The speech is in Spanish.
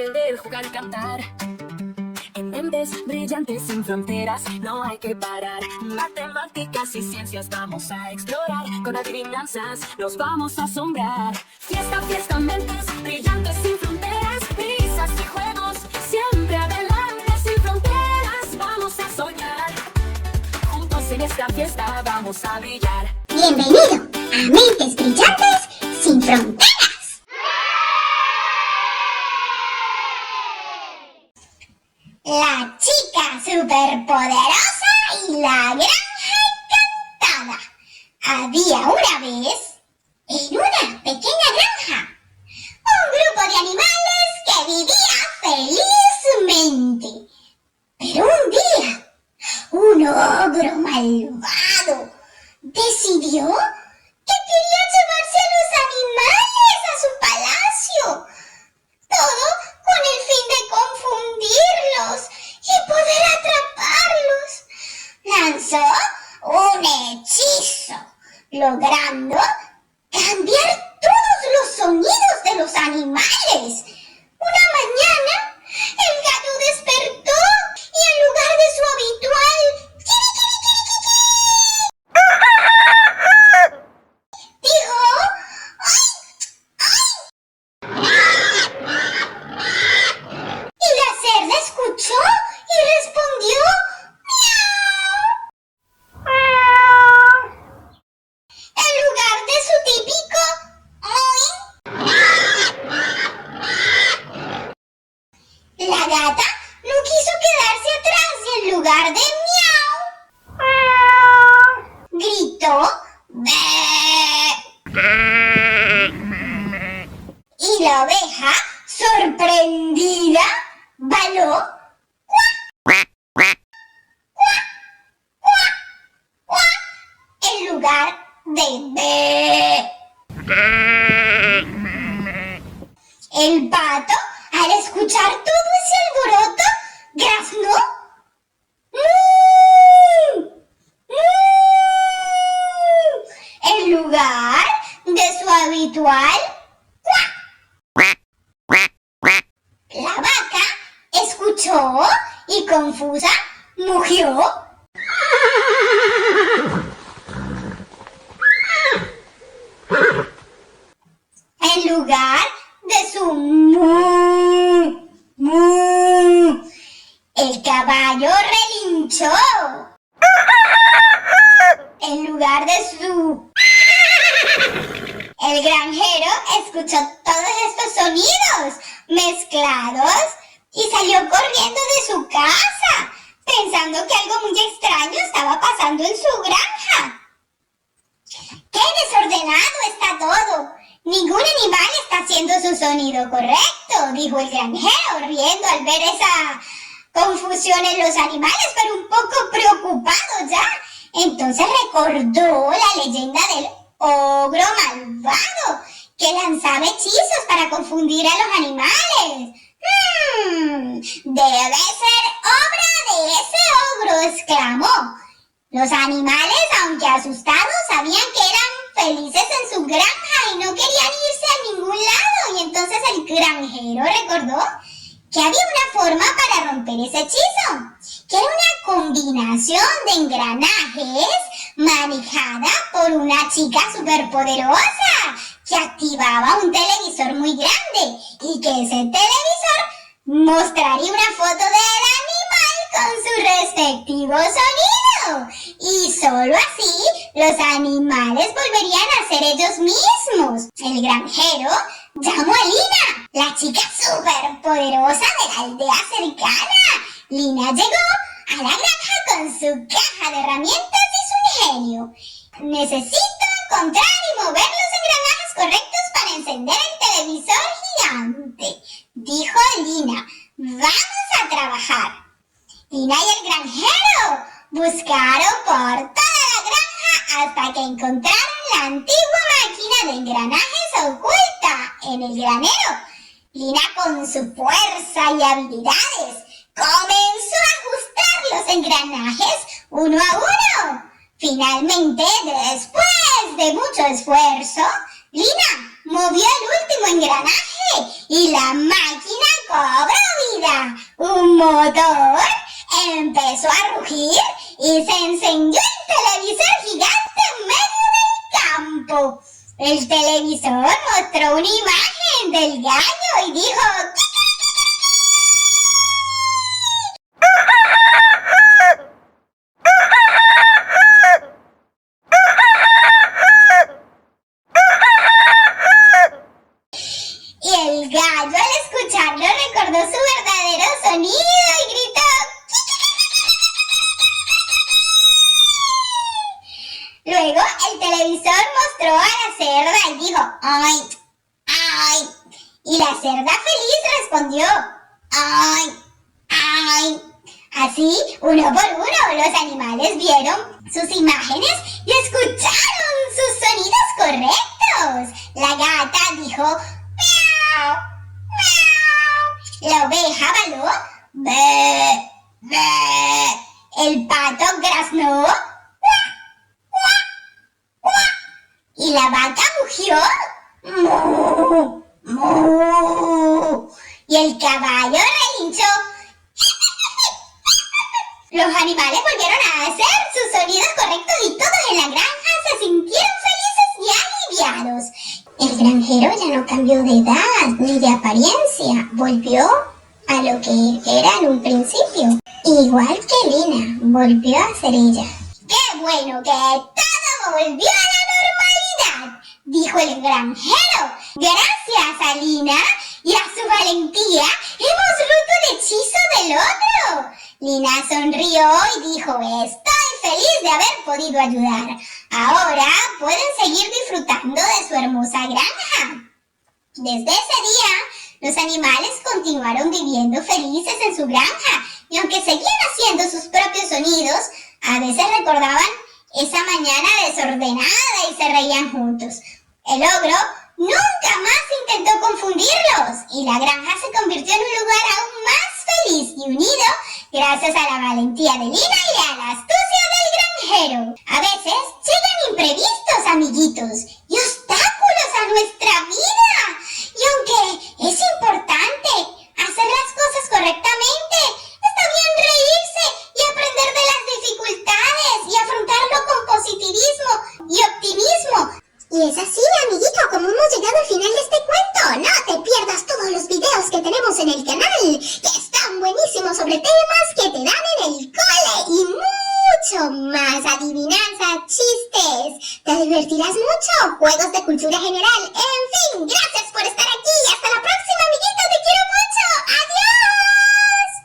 aprender, jugar y cantar. En mentes brillantes sin fronteras no hay que parar. Matemáticas y ciencias vamos a explorar. Con adivinanzas nos vamos a asombrar. Fiesta, fiesta, mentes brillantes sin fronteras. Risas y juegos, siempre adelante sin fronteras. Vamos a soñar. Juntos en esta fiesta vamos a brillar. Bienvenido a Mentes Brillantes sin Fronteras. La chica superpoderosa y la granja encantada. Había una vez, en una pequeña granja, un grupo de animales que vivía felizmente. Pero un día, un ogro malvado decidió que quería llevarse a los animales a su palacio. Todo con el fin de confundirlos y poder atraparlos. Lanzó un hechizo, logrando cambiar todos los sonidos de los animales. Una mañana, el gallo despertó y en lugar de su habitual dijo y la cerda escuchó y respondió miau. En lugar de su típico la gata no quiso quedarse atrás y en lugar de miau gritó y la oveja, sorprendida, baló en lugar de El pato, al escuchar todo ese alboroto, graznó en lugar de su habitual. La vaca escuchó y confusa mugió. En lugar de su mu, el caballo relinchó. En lugar de su, el granjero escuchó todos estos sonidos mezclados y salió corriendo de su casa, pensando que algo muy extraño estaba pasando en su granja. ¡Qué desordenado está todo! Ningún animal está haciendo su sonido correcto, dijo el granjero, riendo al ver esa confusión en los animales, pero un poco preocupado ya. Entonces recordó la leyenda del ogro malvado, que lanzaba hechizos para confundir a los animales. Debe ser obra de ese ogro, exclamó. Los animales, aunque asustados, sabían que eran felices en su granja y no querían irse a ningún lado. Y entonces el granjero recordó que había una forma para romper ese hechizo, que era una combinación de engranajes manejada por una chica superpoderosa que activaba un televisor muy grande y que ese televisor mostraría una foto del animal con su respectivo sonido. Y solo así los animales volverían a ser ellos mismos. El granjero llamó a Lina, la chica superpoderosa de la aldea cercana. Lina llegó a la granja con su caja de herramientas y su ingenio. Necesito encontrar y mover los engranajes correctos para encender el televisor gigante, dijo Lina. Vamos a trabajar. Lina y el granjero buscaron por toda la granja hasta que encontraron la antigua máquina de engranajes oculta en el granero. Lina, con su fuerza y habilidades, comenzó a ajustar los engranajes uno a uno. Finalmente, después de mucho esfuerzo, Lina movió el último engranaje y la máquina cobró vida. Un motor empezó a rugir y se encendió el televisor gigante en medio del campo. El televisor mostró una imagen del gallo y dijo: y el gallo, al escucharlo, recordó su verdadero sonido y gritó: luego el televisor mostró a la cerda y dijo: ¡ay! ¡ay! Y la cerda feliz respondió: ¡ay! ¡ay! Así, uno por uno, los animales vieron sus imágenes y escucharon sus sonidos correctos. La gata dijo: ¡miau! ¡miau! La oveja baló: ¡bé! ¡bé! El pato graznó: y la vaca mugió: ¡mu! ¡mu! Y el caballo relinchó. Los animales volvieron a hacer sus sonidos correctos y todos en la granja se sintieron felices y aliviados. El granjero ya no cambió de edad ni de apariencia, volvió a lo que era en un principio. Igual que Lina, volvió a ser ella. ¡Qué bueno que todo volvió a la normalidad!, dijo el granjero. Gracias a Lina y a su valentía, hemos roto el hechizo del otro. Lina sonrió y dijo: estoy feliz de haber podido ayudar. Ahora pueden seguir disfrutando de su hermosa granja. Desde ese día, los animales continuaron viviendo felices en su granja, y aunque seguían haciendo sus propios sonidos, a veces recordaban esa mañana desordenada y se reían juntos. El ogro nunca más intentó confundirlos, y la granja se convirtió en un lugar aún más feliz y unido gracias a la valentía de Lina y a la astucia del granjero. A veces llegan imprevistos, amiguitos, y obstáculos a nuestra vida. Y aunque es importante hacer las cosas correctamente, está bien reírse y aprender de las dificultades y afrontarlo con positivismo y optimismo. Y es así, amiguito, como hemos llegado al final de este cuento. No te pierdas todos los videos que tenemos en el canal, que están buenísimos, sobre temas que te dan en el cole y mucho más. Adivinanzas, chistes, te divertirás mucho, juegos de cultura general, en fin. Gracias por estar aquí. Hasta la próxima, amiguito, te quiero